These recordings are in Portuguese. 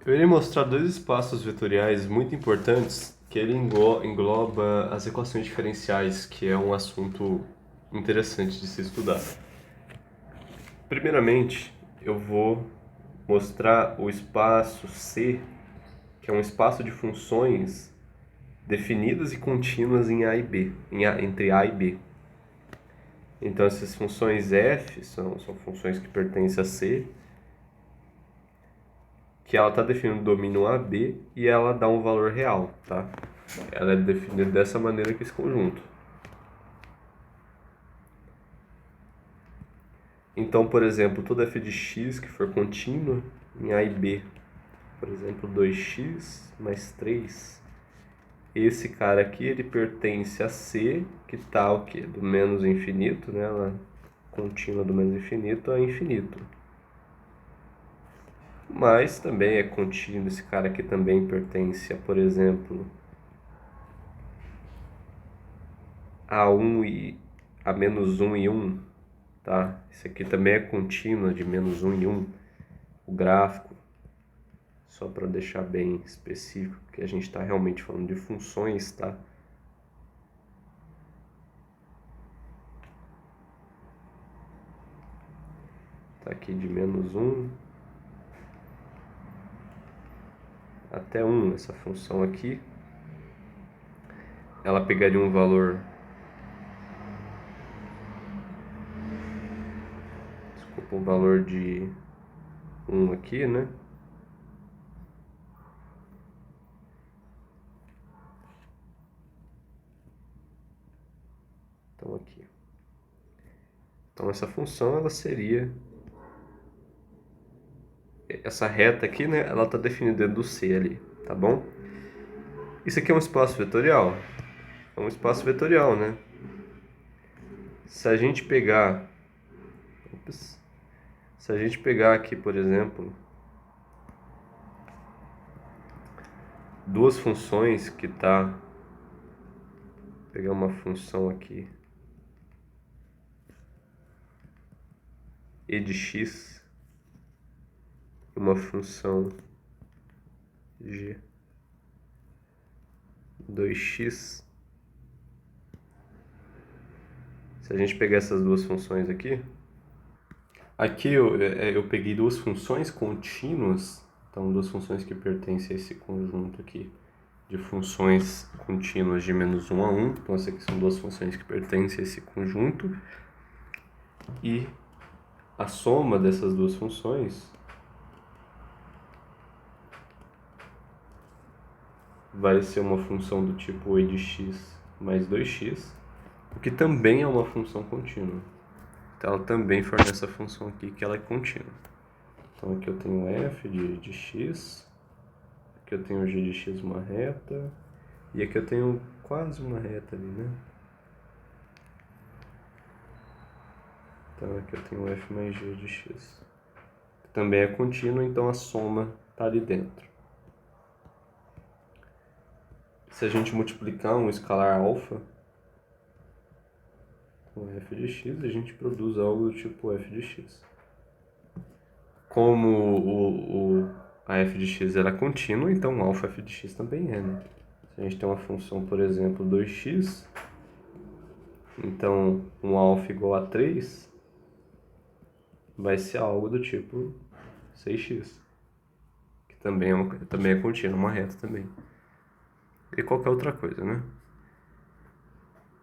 Eu irei mostrar dois espaços vetoriais muito importantes que ele engloba as equações diferenciais, que é um assunto interessante de se estudar. Primeiramente, eu vou mostrar o espaço C, que é um espaço de funções definidas e contínuas em A e B, entre A e B. Então, essas funções f são funções que pertencem a C, que ela está definindo o domínio AB e ela dá um valor real, tá? Ela é definida dessa maneira com esse conjunto. Então, por exemplo, toda f de x que for contínua em A e B, por exemplo, 2x mais 3, esse cara aqui ele pertence a C, que está o quê? Do menos infinito, né? Ela contínua do menos infinito a infinito. Mas também é contínuo, esse cara aqui também pertence a, por exemplo, a 1 e a menos 1 e 1, tá? Esse aqui também é contínuo de menos 1 e 1, o gráfico, só para deixar bem específico que a gente está realmente falando de funções, tá? Tá aqui de menos 1 até 1, essa função aqui, ela pegaria um valor, desculpa, um valor de 1 aqui, né? Então aqui. Então essa função ela seria essa reta aqui, né? Ela está definida dentro do C ali, tá bom? Isso aqui é um espaço vetorial. É um espaço vetorial, né? Se a gente pegar, se a gente pegar aqui, por exemplo, duas funções que tá, pegar uma função aqui e de x, uma função g 2x. Se a gente pegar essas duas funções aqui eu peguei duas funções contínuas, então duas funções que pertencem a esse conjunto aqui de funções contínuas de menos 1 a 1. Então essas aqui são duas funções que pertencem a esse conjunto. E a soma dessas duas funções vai ser uma função do tipo e de x mais 2x, o que também é uma função contínua. Então ela também fornece essa função aqui que ela é contínua. Então aqui eu tenho f de x, aqui eu tenho g de x uma reta, e aqui eu tenho quase uma reta ali, né? Então aqui eu tenho f mais g de x. Também é contínua, então a soma está ali dentro. Se a gente multiplicar um escalar alfa com f de x, a gente produz algo do tipo f de x. Como a f de x era contínua, então alfa f de x também é, né? Se a gente tem uma função, por exemplo, 2x, então um alfa igual a 3 vai ser algo do tipo 6x, que também é contínua, uma reta também. E qualquer outra coisa, né?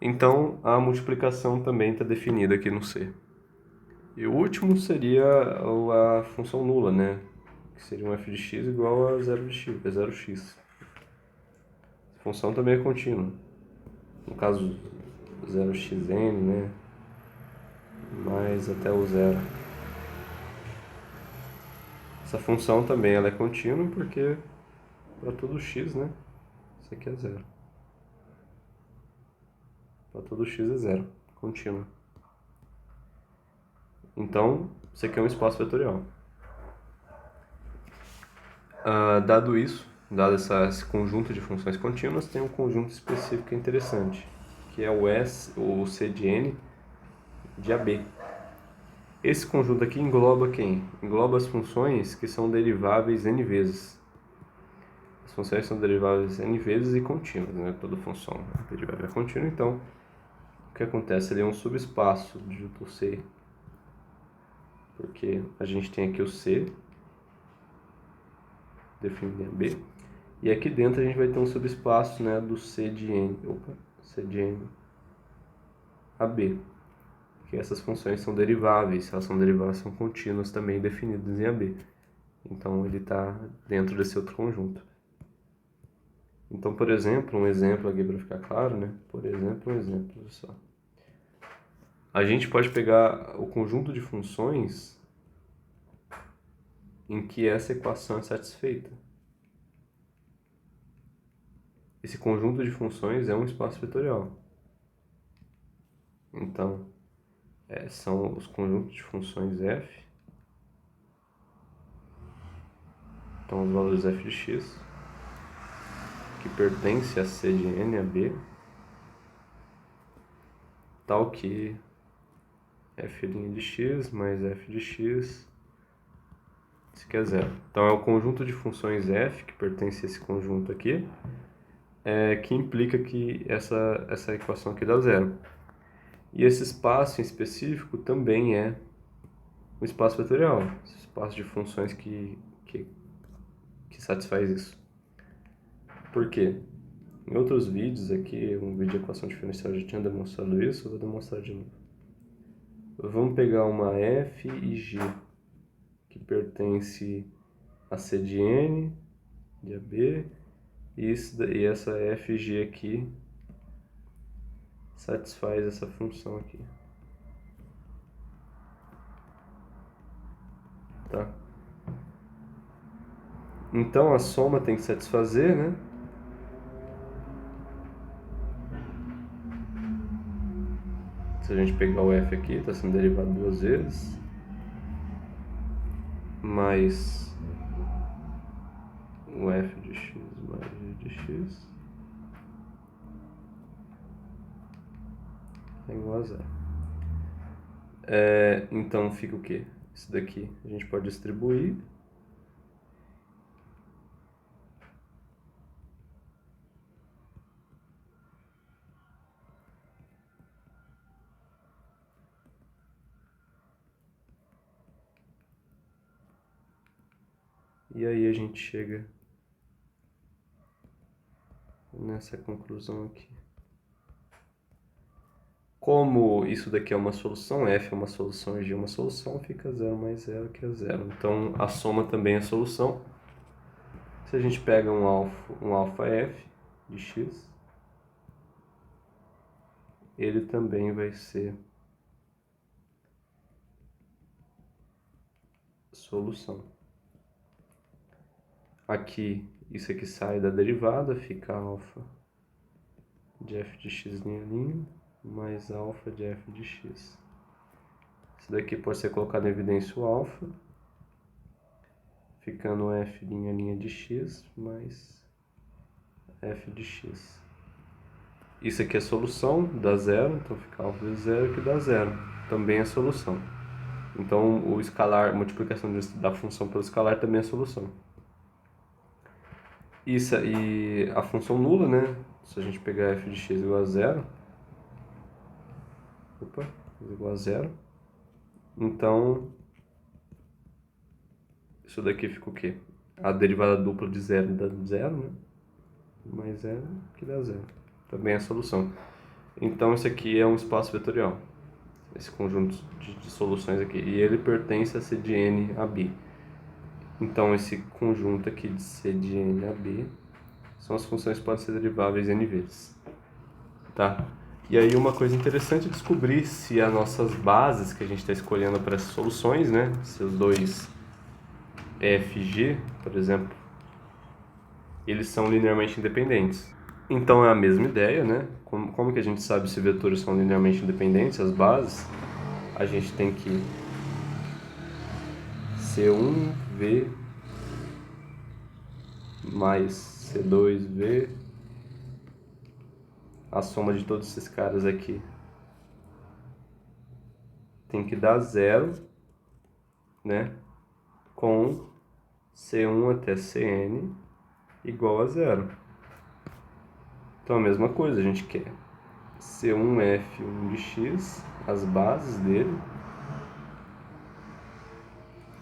Então a multiplicação também está definida aqui no C. E o último seria a função nula, né? Que seria um f de x igual a 0 de x, é 0x. A função também é contínua. No caso, 0xn, né? Mais até o zero. Essa função também ela é contínua porque para todo x, né? Isso aqui é zero. Para todo x é zero, contínua. Então, isso aqui é um espaço vetorial. Dado isso, dado esse conjunto de funções contínuas, tem um conjunto específico que é interessante, que é o C de n de AB. Esse conjunto aqui engloba quem? Engloba as funções que são deriváveis n vezes. As funções são deriváveis n vezes e contínuas, né? Toda função derivável é contínua, então o que acontece? Ele é um subespaço do C, porque a gente tem aqui o C definido em AB, e aqui dentro a gente vai ter um subespaço, né, do C de N, C de N AB, que essas funções são deriváveis, se elas são deriváveis, são contínuas também definidas em AB. Então ele está dentro desse outro conjunto. Então, por exemplo, um exemplo aqui para ficar claro, né? Por exemplo, olha só. A gente pode pegar o conjunto de funções em que essa equação é satisfeita. Esse conjunto de funções é um espaço vetorial. Então, são os conjuntos de funções f. Então, os valores f de x, que pertence a C de n a b, tal que f' de x mais f de x, isso aqui é zero. Então, é o conjunto de funções f, que pertence a esse conjunto aqui, que implica que essa equação aqui dá zero. E esse espaço em específico também é um espaço vetorial, esse espaço de funções que satisfaz isso. Por quê? Em outros vídeos aqui, um vídeo de equação diferencial já tinha demonstrado isso, eu vou demonstrar de novo. Vamos pegar uma f e g, que pertence a C de n, de AB, e essa f e g aqui satisfaz essa função aqui. Tá? Então a soma tem que satisfazer, né? Se a gente pegar o f aqui, está sendo derivado duas vezes, mais o f de x mais g de x é igual a zero. Então fica o quê? Isso daqui a gente pode distribuir. E aí a gente chega nessa conclusão aqui. Como isso daqui é uma solução, f é uma solução e g é uma solução, fica 0 mais 0 que é 0. Então a soma também é solução. Se a gente pega um alfa f de x, ele também vai ser solução. Aqui, isso aqui sai da derivada, fica alfa de f de x linha mais alfa de f de x. Isso daqui pode ser colocado em evidência o alfa, ficando f linha de x mais f de x. Isso aqui é solução, dá zero, então fica alfa de zero que dá zero. Também é solução. Então o escalar, a multiplicação da função pelo escalar também é solução. Isso, e a função nula, né? Se a gente pegar f de x igual a zero, igual a zero, então isso daqui fica o quê? A derivada dupla de zero dá zero, né? Mais zero que dá zero. Também é solução. Então isso aqui é um espaço vetorial, esse conjunto de soluções aqui, e ele pertence a C de n a b. Então esse conjunto aqui de C de n a b são as funções que podem ser deriváveis n vezes. Tá? E aí uma coisa interessante é descobrir se as nossas bases que a gente está escolhendo para essas soluções, né? Se os dois f e g, por exemplo, eles são linearmente independentes. Então é a mesma ideia, né? Como que a gente sabe se vetores são linearmente independentes, as bases? A gente tem que C1V mais C2V, a soma de todos esses caras aqui tem que dar zero, né? Com C1 até Cn igual a zero. Então a mesma coisa, a gente quer C1F1 de x, as bases dele,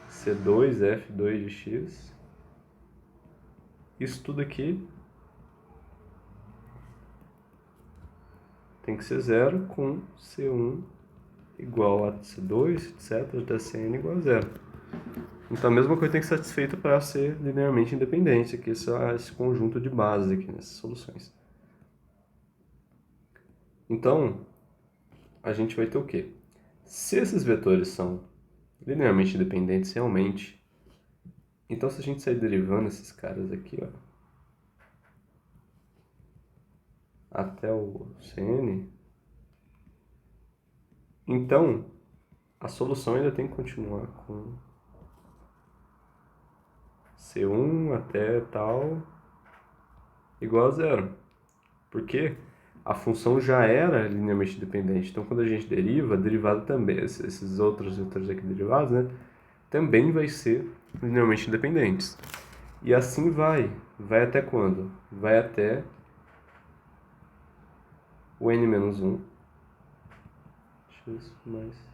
C2F2 de x, isso tudo aqui tem que ser zero com C1 igual a C2, etc, até Cn igual a zero. Então a mesma coisa tem que ser satisfeita para ser linearmente independente, aqui esse conjunto de bases aqui nessas soluções. Então, a gente vai ter o quê? Se esses vetores são linearmente independentes realmente, então se a gente sair derivando esses caras aqui, ó, até o Cn, então a solução ainda tem que continuar com C1 até tal igual a zero. Porque a função já era linearmente dependente. Então, quando a gente deriva, a derivada também, esses outros vetores aqui derivados, né, também vai ser linearmente independentes. E assim vai. Vai até quando? Vai até o n-1 x mais...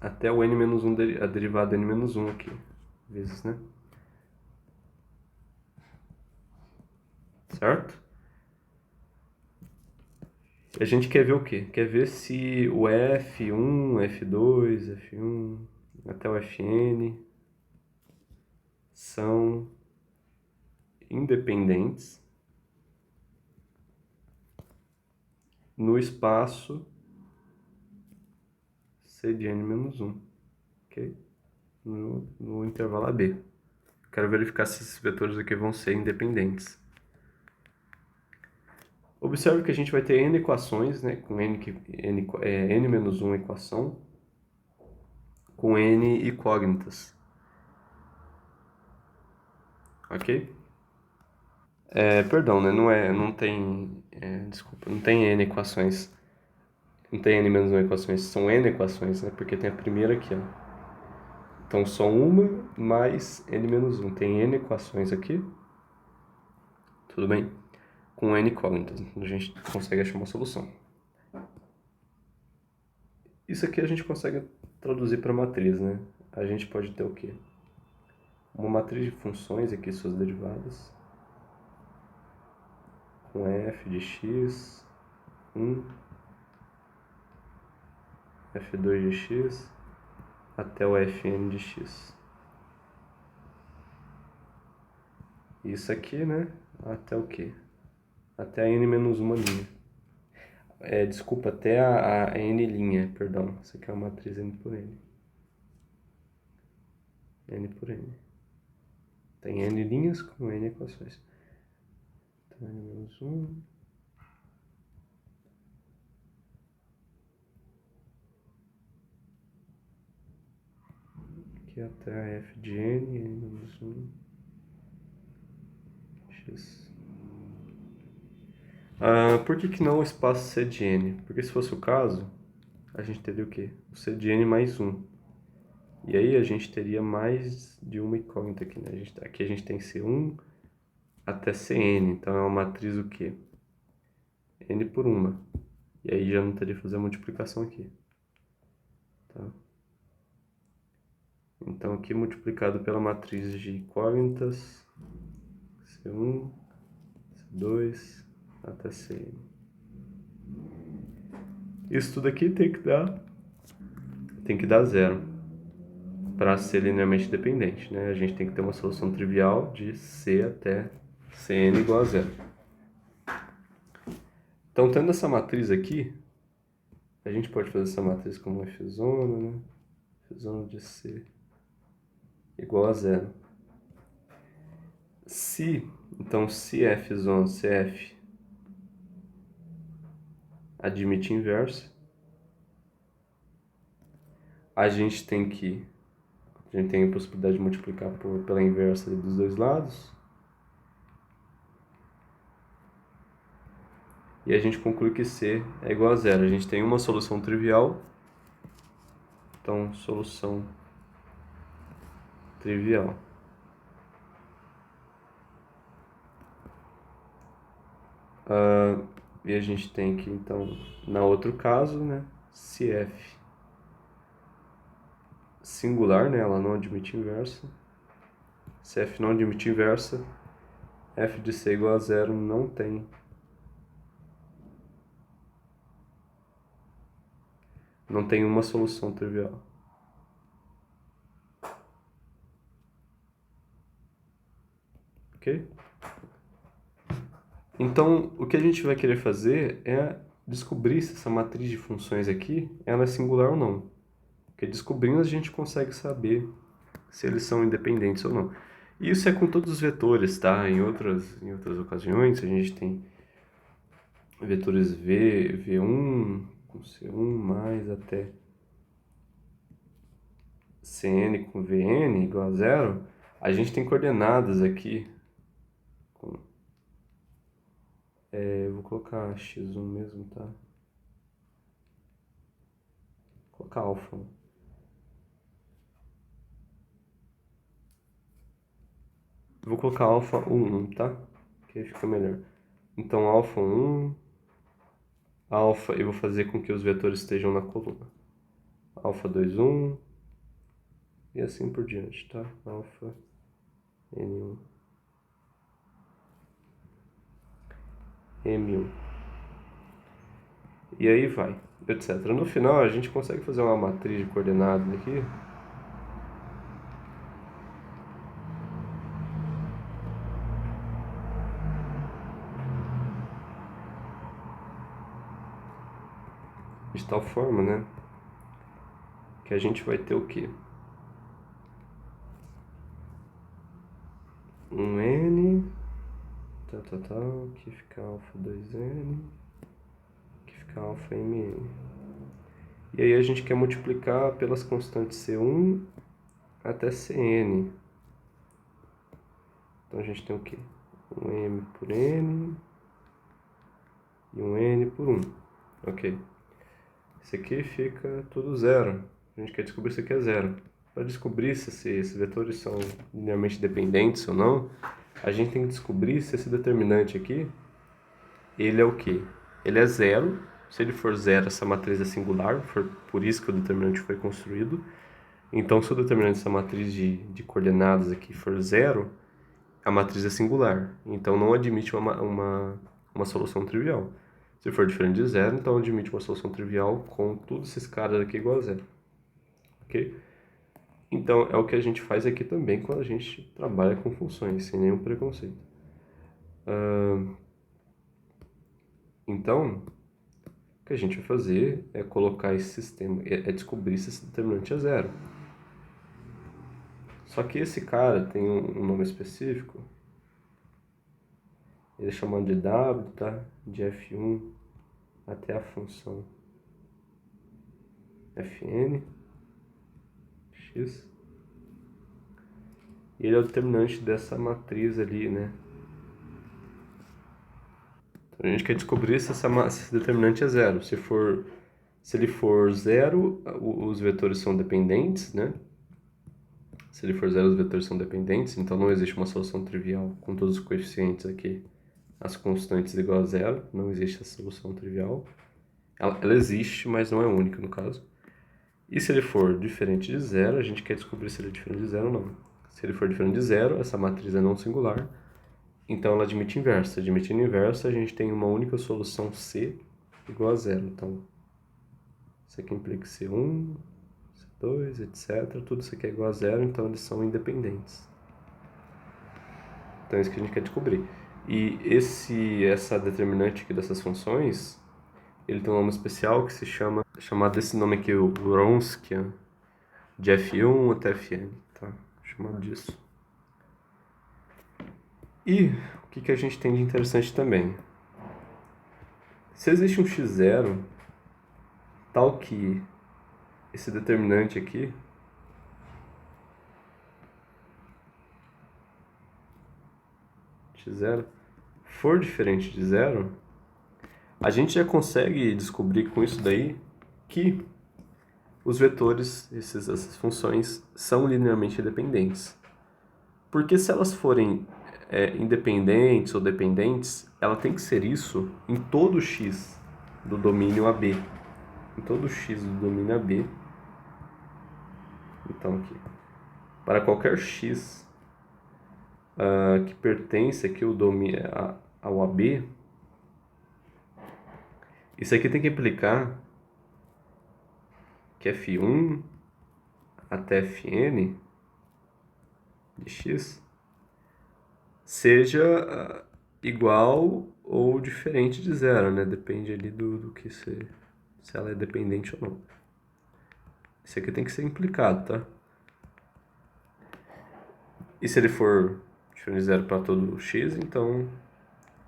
até o n-1, a derivada n-1 aqui, vezes, né? Certo? A gente quer ver o quê? Quer ver se o F1, F2, F1 até o Fn são independentes no espaço C de n-1, ok? No intervalo AB. Quero verificar se esses vetores aqui vão ser independentes. Observe que a gente vai ter n equações, né, com n-1 equação, com n incógnitas. Ok? Perdão, né, não tem, desculpa, não tem n equações. Não tem n-1 equações, são n equações, né, porque tem a primeira aqui, ó. Então, só uma mais n-1. Tem n equações aqui. Tudo bem? Com n incógnitas. Então, a gente consegue achar uma solução. Isso aqui a gente consegue traduzir para matriz, né? A gente pode ter o quê? Uma matriz de funções aqui, suas derivadas. Com f de x, 1, f2 de x, até o fn de x. Isso aqui, né? Até o quê? Até a n-1 linha. Desculpa, até a n', perdão. Isso aqui é uma matriz n por n. N por n. Tem n linhas com n equações. Então, n-1. Aqui até a f de n, n-1, x. Por que não o espaço c de n? Porque se fosse o caso, a gente teria o quê? O c de n mais 1. E aí a gente teria mais de uma incógnita aqui, né? Aqui a gente tem C1 até Cn, então é uma matriz o quê? N por uma. E aí já não teria que fazer a multiplicação aqui. Tá? Então aqui multiplicado pela matriz de incógnitas, C1, C2 até Cn. Isso tudo aqui tem que dar zero para ser linearmente dependente, né? A gente tem que ter uma solução trivial de C até Cn igual a zero. Então, tendo essa matriz aqui, a gente pode fazer essa matriz como f zona, né? F zona de C igual a zero. Então, se f zona CF admite inverso, a gente tem a possibilidade de multiplicar pela inversa dos dois lados. E a gente conclui que C é igual a zero. A gente tem uma solução trivial. Então, solução trivial. E a gente tem que, então, na outro caso, né, se f singular, né, ela não admite inversa. Se f não admite inversa, f de c igual a zero não tem uma solução trivial. Ok? Então, o que a gente vai querer fazer é descobrir se essa matriz de funções aqui ela é singular ou não. Porque descobrindo a gente consegue saber se eles são independentes ou não. E isso é com todos os vetores, tá? Em outras ocasiões a gente tem vetores V1 com C1 mais até Cn com Vn igual a zero. A gente tem coordenadas aqui. Eu vou colocar x1 mesmo, tá? Vou colocar alfa. Vou colocar alfa 1, tá? Que aí fica melhor. Então, alfa 1, alfa, eu vou fazer com que os vetores estejam na coluna. Alfa 2, 1, e assim por diante, tá? Alfa N1, M1. E aí vai, etc. No final, a gente consegue fazer uma matriz de coordenadas aqui. De tal forma, né? Que a gente vai ter o quê? Um N, que fica alfa 2N, que fica alfa MN. E aí a gente quer multiplicar pelas constantes C1 até Cn. Então a gente tem o quê? Um M por N e um N por 1. Ok. Isso aqui fica tudo zero. A gente quer descobrir se isso aqui é zero. Para descobrir se esses vetores são linearmente dependentes ou não, a gente tem que descobrir se esse determinante aqui, ele é o quê? Ele é zero. Se ele for zero, essa matriz é singular, por isso que o determinante foi construído. Então, se o determinante dessa matriz de coordenadas aqui for zero, a matriz é singular. Então, não admite uma solução trivial. Se for diferente de zero, então admite uma solução trivial com todos esses caras aqui igual a zero. Ok? Então, é o que a gente faz aqui também quando a gente trabalha com funções, sem nenhum preconceito. Então, o que a gente vai fazer é colocar esse sistema, é descobrir se esse determinante é zero. Só que esse cara tem um nome específico, ele é chamado de W, tá? De F1 até a função Fn, x. E ele é o determinante dessa matriz ali, né? Então a gente quer descobrir se esse determinante é zero. Se ele for zero, os vetores são dependentes, né? Se ele for zero, os vetores são dependentes, então não existe uma solução trivial com todos os coeficientes aqui, as constantes igual a zero, não existe essa solução trivial. Ela existe, mas não é única no caso. E se ele for diferente de zero, a gente quer descobrir se ele é diferente de zero ou não. Se ele for diferente de zero, essa matriz é não singular, então ela admite inversa. Admitindo inversa, a gente tem uma única solução C igual a zero. Então, isso aqui implica C1, C2, etc. Tudo isso aqui é igual a zero, então eles são independentes. Então é isso que a gente quer descobrir. E essa determinante aqui dessas funções, ele tem um nome especial que se chama, chamado desse nome aqui, o Wronskian, de F1 até Fn, tá? Chamado disso. E o que a gente tem de interessante também? Se existe um x0, tal que esse determinante aqui x0 for diferente de zero, a gente já consegue descobrir com isso daí que os vetores, essas funções, são linearmente independentes. Porque se elas forem independentes ou dependentes, ela tem que ser isso em todo x do domínio AB. Em todo x do domínio AB. Então, aqui. Para qualquer x que pertence aqui ao AB, isso aqui tem que implicar que f1 até fn de x seja igual ou diferente de zero, né? Depende ali do que se ela é dependente ou não. Isso aqui tem que ser implicado, tá? E se ele for diferente de zero para todo x, então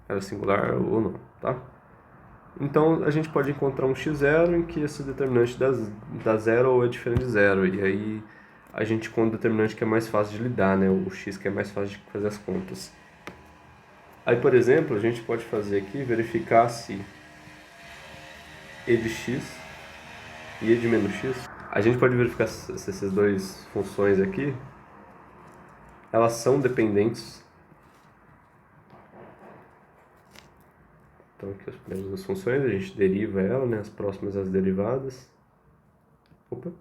é singular ou não, tá? Então a gente pode encontrar um x0 em que esse determinante dá zero ou é diferente de zero. E aí a gente encontra um determinante que é mais fácil de lidar, né? O x que é mais fácil de fazer as contas. Aí, por exemplo, a gente pode fazer aqui, verificar se e de x e e de menos x. A gente pode verificar se essas duas funções aqui, elas são dependentes. Então aqui as primeiras duas funções, a gente deriva ela, né? As próximas as derivadas. Opa!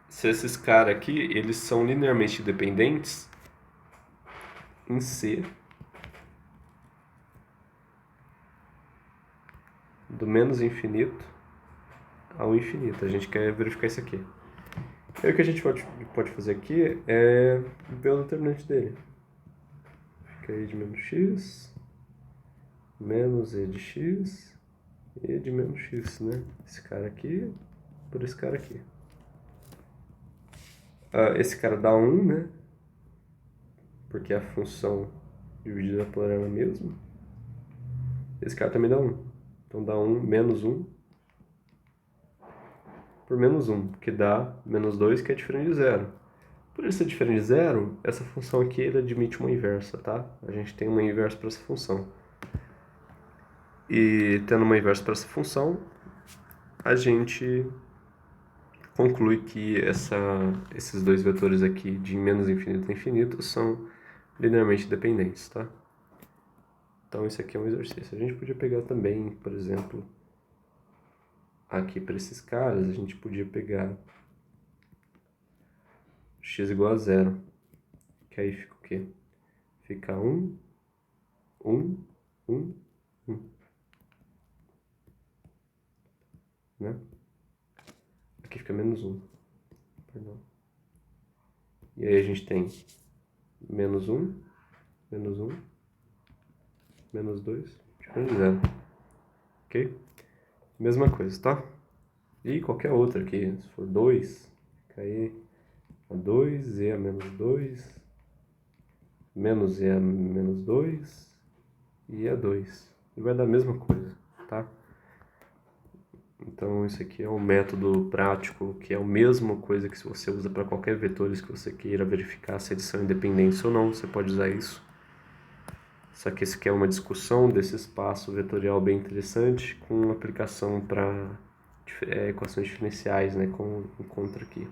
Se esses caras aqui, eles são linearmente dependentes em C do menos infinito ao infinito. A gente quer verificar isso aqui. E o que a gente pode fazer aqui é ver o determinante dele. Fica e de menos x, menos e de x, e de menos x, né? Esse cara aqui por esse cara aqui. Esse cara dá 1, né? Porque a função dividida por ela mesma. Esse cara também dá 1. Então dá 1 menos 1 por menos 1, que dá menos 2, que é diferente de zero. Por ele ser diferente de zero, essa função aqui ele admite uma inversa, tá? A gente tem uma inversa para essa função. E tendo uma inversa para essa função, a gente conclui que esses dois vetores aqui de menos infinito a infinito são linearmente dependentes, tá? Então isso aqui é um exercício. A gente podia pegar também, por exemplo, aqui para esses caras, a gente podia pegar x igual a zero, que aí fica o quê? Fica 1, 1, 1, 1. Né? Aqui fica menos 1. Perdão. E aí a gente tem menos 1, menos 1, menos 2, diferente de zero. Ok? Mesma coisa, tá? E qualquer outra aqui, se for 2, fica aí a 2, e a menos 2, menos e a menos 2, e a 2. E vai dar a mesma coisa, tá? Então isso aqui é um método prático, que é a mesma coisa que se você usa para qualquer vetores que você queira verificar se eles são independentes ou não, você pode usar isso. Só que esse aqui é uma discussão desse espaço vetorial bem interessante, com aplicação para equações diferenciais, né, como encontra aqui.